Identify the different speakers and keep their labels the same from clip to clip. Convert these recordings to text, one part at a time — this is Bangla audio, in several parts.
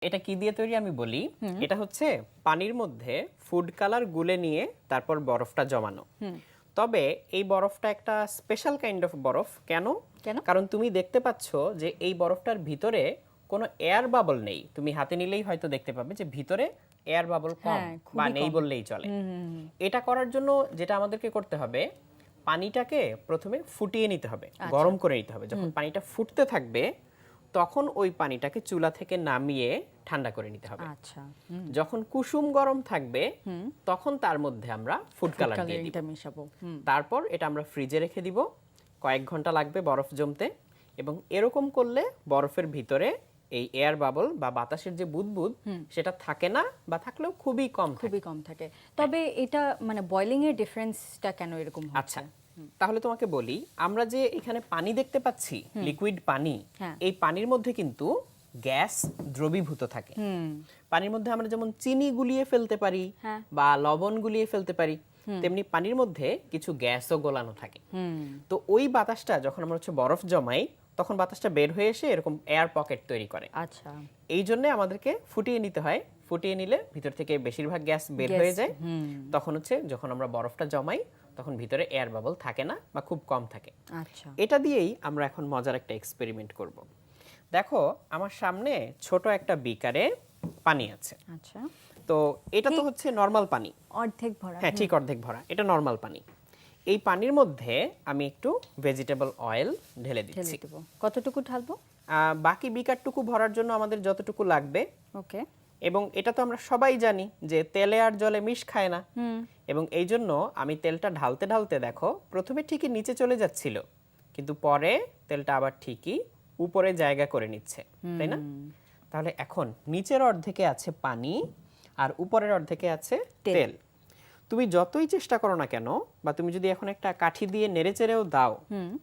Speaker 1: এটা কি দিয়ে তৈরি আমি বলি। এটা হচ্ছে পানির মধ্যে ফুড কালার গুলে নিয়ে তারপর বরফটা জমানো। তবে এই বরফটা একটা স্পেশাল কাইন্ড অফ বরফ। কেন? কারণ তুমি দেখতে পাচ্ছ যে এই বরফটার ভিতরে কোনো এয়ার বাবল নেই। তুমি হাতে নিলেই হয়তো দেখতে পাবে যে ভিতরে এয়ার বাবল কম বা নেই বললেই চলে। এটা করার জন্য যেটা আমাদেরকে করতে হবে, পানিটাকে প্রথমে ফুটিয়ে নিতে হবে, গরম করে নিতে হবে। যখন পানিটা ফুটতে থাকবে তখন ওই পানিটাকে চুলা থেকে নামিয়ে ঠান্ডা করে নিতে হবে।
Speaker 2: আচ্ছা,
Speaker 1: যখন কুসুম গরম থাকবে তখন তার মধ্যে আমরা ফুড কালার দিয়ে দিব। তারপর এটা আমরা ফ্রিজে রেখে দিব। কয়েক ঘন্টা লাগবে বরফ জমতে। এবং এরকম করলে বরফের ভিতরে এই এয়ার বাবল বা বাতাসের যে বুদবুদ সেটা থাকে না, বা থাকলেও খুবই কম
Speaker 2: থাকে। তবে এটা মানে বয়লিং এর ডিফারেন্সটা কেন এরকম হচ্ছে?
Speaker 1: আচ্ছা, তাহলে তোমাকে বলি, আমরা যে এখানে পানি দেখতে পাচ্ছি, লিকুইড পানি, এই পানির মধ্যে কিন্তু গ্যাস দ্রবীভূত থাকে। পানির মধ্যে আমরা যেমন চিনি গুলিয়ে ফেলতে পারি বা লবণ গুলিয়ে ফেলতে পারি, তেমনি পানির মধ্যে কিছু গ্যাসও গোলানো থাকে। তো ওই বাতাসটা যখন আমরা হচ্ছে বরফ জমাই তখন বাতাসটা বের হয়ে এসে এরকম এয়ার পকেট তৈরি করে।
Speaker 2: আচ্ছা,
Speaker 1: এই জন্য আমাদেরকে ফুটিয়ে নিতে হয়। ফুটিয়ে নিলে ভিতর থেকে বেশিরভাগ গ্যাস বের হয়ে যায়। তখন হচ্ছে যখন আমরা বরফটা জমাই তখন ভিতরে এয়ার বাবল থাকে না বা খুব কম থাকে।
Speaker 2: আচ্ছা,
Speaker 1: এটা দিয়েই আমরা এখন মজার একটা এক্সপেরিমেন্ট করব। দেখো আমার সামনে ছোট একটা বিকারে পানি আছে।
Speaker 2: আচ্ছা,
Speaker 1: তো এটা তো হচ্ছে নরমাল পানি,
Speaker 2: অর্ধেক ভরা।
Speaker 1: হ্যাঁ ঠিক অর্ধেক ভরা, এটা নরমাল পানি। এই পানির মধ্যে আমি একটু ভেজিটেবল অয়েল ঢেলে দিচ্ছি।
Speaker 2: কতটুকু ঢালবো?
Speaker 1: বাকি বিকারটুকু ভরার জন্য আমাদের যতটুকু লাগবে।
Speaker 2: ওকে।
Speaker 1: এবং এটা তো আমরা সবাই জানি যে তেলে আর জলে মিশ খায় না। এবং এই জন্য আমি তেলটা ঢালতে ঢালতে দেখো প্রথমে ঠিকই নিচে চলে যাচ্ছিল, কিন্তু পরে তেলটা আবার ঠিকই উপরে জায়গা করে নিচ্ছে, তাই না? তাহলে এখন নিচের অর্ধেকে আছে পানি আর উপরের অর্ধেকে আছে তেল। তুমি যতই চেষ্টা করো না কেন, বা তুমি যদি এখন একটা কাঠি দিয়ে নেড়েচেড়েও দাও,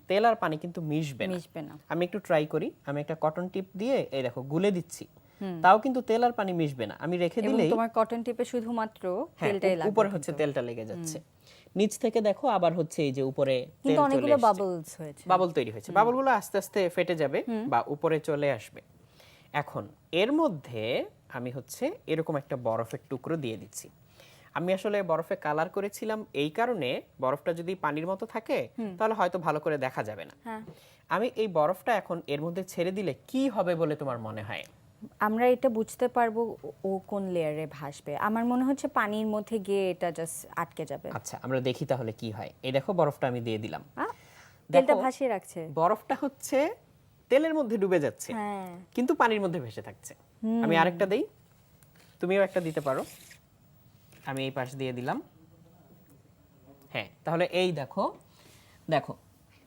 Speaker 1: তেল আর পানি কিন্তু মিশবে না। আমি একটু ট্রাই করি। আমি একটা কটন টিপ দিয়ে এই দেখো গুলে দিচ্ছি, তাও কিন্তু তেল আর পানি মিশবে না। আমি রেখে দিলেই
Speaker 2: তোমার কটন টিপে শুধুমাত্র তেলটাই লাগবে,
Speaker 1: উপরে হচ্ছে তেলটা লেগে যাচ্ছে। নিচ থেকে দেখো আবার হচ্ছে এই যে উপরে তেল
Speaker 2: কিন্তু
Speaker 1: চলে
Speaker 2: অনেকগুলো
Speaker 1: এসেছে,
Speaker 2: বাবলস হয়েছে,
Speaker 1: বাবল তৈরি হয়েছে। বাবলগুলো আস্তে আস্তে ফেটে যাবে বা উপরে চলে আসবে। এখন এর মধ্যে আমি হচ্ছে এরকম একটা বরফের টুকরো দিয়ে দিচ্ছি। আমি আসলে বরফে কালার করেছিলাম এই কারণে, বরফটা যদি পানির মতো থাকে তাহলে হয়তো ভালো করে দেখা যাবে না। আমি এই বরফটা এখন এর মধ্যে ছেড়ে দিলে কি হবে বলে তোমার মনে হয়?
Speaker 2: আমরা এটা বুঝতে পারবো ও কোন লেয়ারে ভাসবে। আমার মনে হচ্ছে পানির মধ্যে গিয়ে এটা জাস্ট আটকে যাবে।
Speaker 1: আচ্ছা, আমরা দেখি তাহলে কি হয়। এই দেখো বরফটা আমি দিয়ে দিলাম,
Speaker 2: তেলটা ভাসিয়ে রাখছে।
Speaker 1: বরফটা হচ্ছে তেলের মধ্যে ডুবে যাচ্ছে, কিন্তু পানির মধ্যে ভেসে থাকছে। আমি আরেকটা দেই, তুমিও একটা দিতে পারো। আমি এই পাশ দিয়ে দিলাম। হ্যাঁ, তাহলে এই দেখো দেখো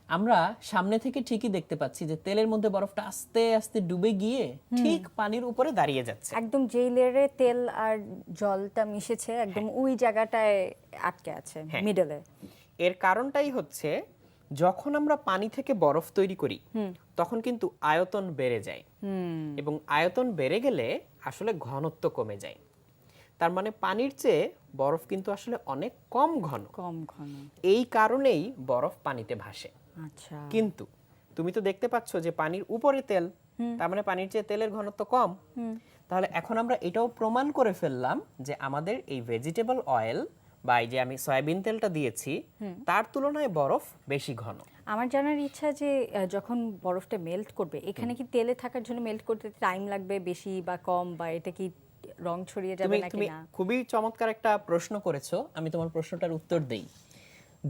Speaker 1: আমরা সামনে থেকে ঠিকই দেখতে পাচ্ছি যে তেলের মধ্যে বরফটা আস্তে আস্তে ডুবে গিয়ে ঠিক পানির উপরে দাঁড়িয়ে যাচ্ছে।
Speaker 2: একদম যেই লেয়ারে তেল আর জলটা মিশেছে একদম ওই জায়গাটায় আটকে আছে, মিডলে।
Speaker 1: এর কারণটাই হচ্ছে যখন আমরা পানি থেকে বরফ তৈরি করি তখন কিন্তু আয়তন বেড়ে যায়, এবং আয়তন বেড়ে গেলে আসলে ঘনত্ব কমে যায়। তার মানে পানির চেয়ে বরফ কিন্তু আসলে অনেক কম ঘন। এই কারণেই বরফ পানিতে ভাসে।
Speaker 2: আচ্ছা,
Speaker 1: কিন্তু তুমি তো দেখতে পাচ্ছ যে পানির উপরে তেল, তার মানে পানির চেয়ে তেলের ঘনত্ব কম। তাহলে এখন আমরা এটাও প্রমাণ করে ফেললাম যে আমাদের এই ভেজিটেবল অয়েল বা এই যে আমি সয়াবিন তেলটা দিয়েছি তার তুলনায় বরফ বেশি ঘন।
Speaker 2: আমার জানার ইচ্ছা যে যখন বরফটা মেল্ট করবে, এখানে কি তেলে থাকার জন্য মেল্ট করতে টাইম লাগবে বেশি বা কম, বা এটা কি রং ছড়িয়ে যাবে নাকি
Speaker 1: তুমি
Speaker 2: না?
Speaker 1: খুবই চমৎকার একটা প্রশ্ন করেছো। আমি তোমার প্রশ্নটার উত্তর দেই।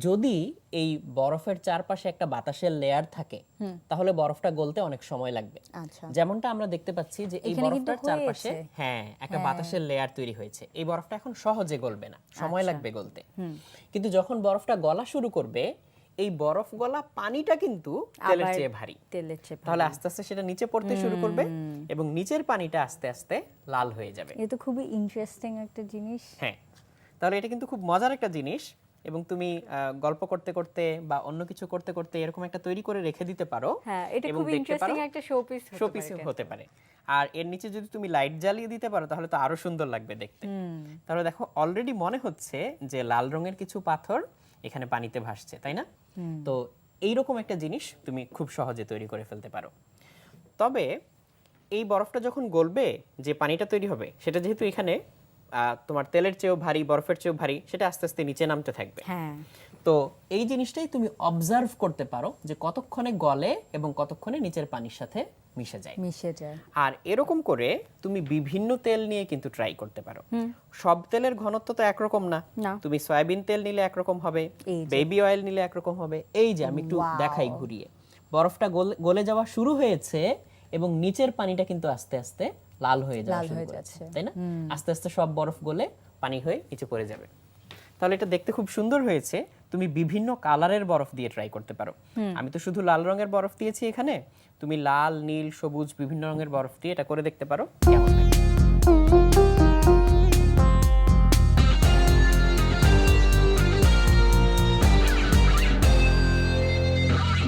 Speaker 1: যদি এই বরফের চারপাশে একটা বাতাসের লেয়ার থাকে তাহলে বরফটা গলতে অনেক সময় লাগবে। যেমনটা আমরা দেখতে পাচ্ছি যে এই বরফটার চারপাশে একটা বাতাসের লেয়ার তৈরি হয়েছে। এই বরফটা এখন সহজে গলবে না, সময় লাগবে গলতে। কিন্তু যখন বরফটা গলা শুরু করবে, এই বরফ গলা পানিটা কিন্তু তেলের চেয়ে ভারী। তাহলে আস্তে আস্তে সেটা নিচে পড়তে শুরু করবে এবং নিচের পানিটা আস্তে আস্তে লাল হয়ে যাবে।
Speaker 2: এটা খুবই ইন্টারেস্টিং একটা জিনিস।
Speaker 1: হ্যাঁ, তাহলে এটা কিন্তু খুব মজার একটা জিনিস। এবং তুমি গল্প করতে করতে বা অন্য কিছু করতে করতে এরকম একটা তৈরি করে রেখে দিতে পারো।
Speaker 2: হ্যাঁ, এটা খুব ইন্টারেস্টিং একটা শোপিস
Speaker 1: হতে পারে। আর এর নিচে যদি তুমি লাইট জ্বালিয়ে দিতে পারো তাহলে তো আরো সুন্দর লাগবে দেখতে। তাহলে দেখো অলরেডি মনে হচ্ছে যে লাল রঙের কিছু পাথর এখানে পানিতে ভাসছে, তাই না? তো এইরকম একটা জিনিস তুমি খুব সহজে তৈরি করে ফেলতে পারো। তবে এই বরফটা যখন গলবে, যে পানিটা তৈরি হবে সেটা যেহেতু এখানে তোমার তেলের চেয়েও ভারী, বরফের চেয়েও ভারী, সেটা আস্তে আস্তে নিচে নামতে থাকবে।
Speaker 2: হ্যাঁ,
Speaker 1: তো এই জিনিসটাই তুমি অবজার্ভ করতে পারো যে কতক্ষণে গলে এবং কতক্ষণে নিচের পানির সাথে মিশে যায়।
Speaker 2: মিশে যায়।
Speaker 1: আর এরকম করে তুমি বিভিন্ন তেল নিয়ে কিন্তু ট্রাই করতে পারো। সব তেলের ঘনত্ব তো একরকম না।
Speaker 2: না।
Speaker 1: তুমি সয়াবিন তেল নিলে একরকম হবে,
Speaker 2: এই যে।
Speaker 1: বেবি অয়েল নিলে একরকম হবে। এই যে আমি একটু দেখাই ঘুরিয়ে, বরফটা গলে যাওয়া শুরু হয়েছে এবং নিচের পানিটা কিন্তু আস্তে আস্তে লাল হয়ে যাওয়া শুরু করেছে, তাই না? আস্তে আস্তে সব বরফ গলে পানি হয়ে নিচে পড়ে যাবে। তাহলে এটা দেখতে খুব সুন্দর হয়েছে। তুমি বিভিন্ন কালারের বরফ দিয়ে ট্রাই করতে পারো। আমি তো শুধু লাল রঙের বরফ দিয়েছি এখানে, তুমি লাল, নীল, সবুজ বিভিন্ন রঙের বরফ দিয়ে এটা করে দেখতে পারো কেমন লাগে।